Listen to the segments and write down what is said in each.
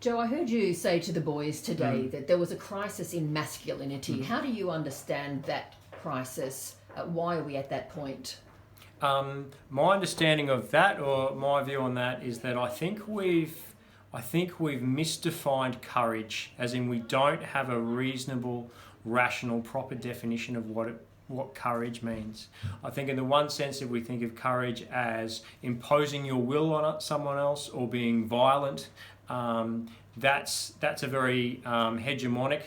Joe, I heard you say to the boys today that there was a crisis in masculinity. How do you understand that crisis? Why are we at that point? My understanding of that, or my view on that, is that I think we've misdefined courage, as in we don't have a reasonable, rational, proper definition of what courage means. I think in the one sense, if we think of courage as imposing your will on someone else or being violent, that's a very hegemonic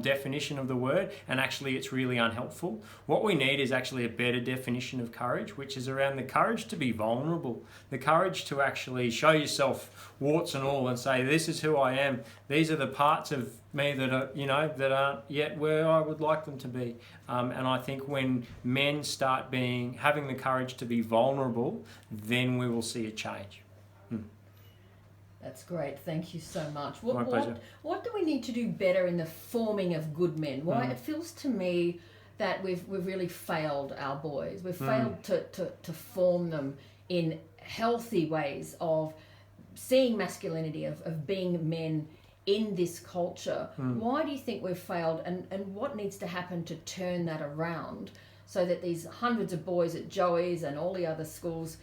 definition of the word, and actually it's really unhelpful. What we need is actually a better definition of courage, which is around the courage to be vulnerable, the courage to actually show yourself warts and all and say, this is who I am, these are the parts of me that are, that aren't yet where I would like them to be. And I think when men start having the courage to be vulnerable, then we will see a change. That's great. Thank you so much. My pleasure. What do we need to do better in the forming of good men? Why it feels to me that we've really failed our boys. We've failed to form them in healthy ways of seeing masculinity, of being men in this culture. Why do you think we've failed, and what needs to happen to turn that around so that these hundreds of boys at Joey's and all the other schools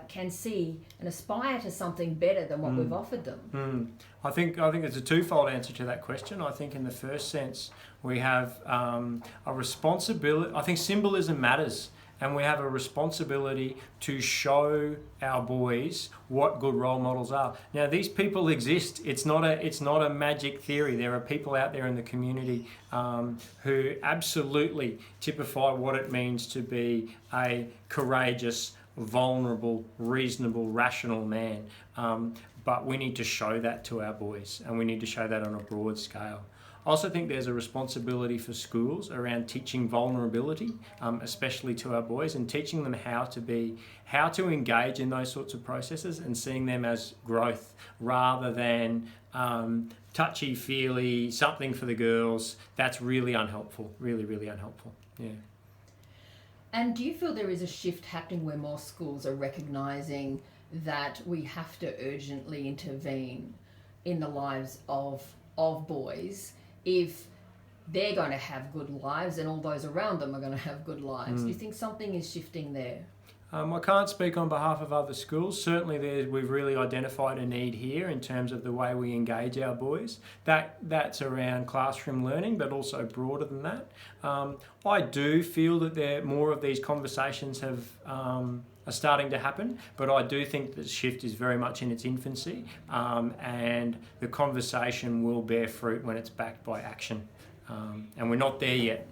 can see and aspire to something better than what we've offered them? I think it's a twofold answer to that question. I think in the first sense, we have a responsibility. I think symbolism matters, and we have a responsibility to show our boys what good role models are. Now, these people exist. It's not a magic theory. There are people out there in the community who absolutely typify what it means to be a courageous, vulnerable, reasonable, rational man. But we need to show that to our boys, and we need to show that on a broad scale. I also think there's a responsibility for schools around teaching vulnerability, especially to our boys, and teaching them how to engage in those sorts of processes and seeing them as growth rather than touchy-feely, something for the girls. That's really unhelpful, really, really unhelpful. Yeah. And do you feel there is a shift happening where more schools are recognising that we have to urgently intervene in the lives of boys if they're going to have good lives and all those around them are going to have good lives? Do you think something is shifting there? I can't speak on behalf of other schools. Certainly we've really identified a need here in terms of the way we engage our boys. That's around classroom learning, but also broader than that. I do feel that more of these conversations are starting to happen, but I do think that shift is very much in its infancy, and the conversation will bear fruit when it's backed by action. And we're not there yet.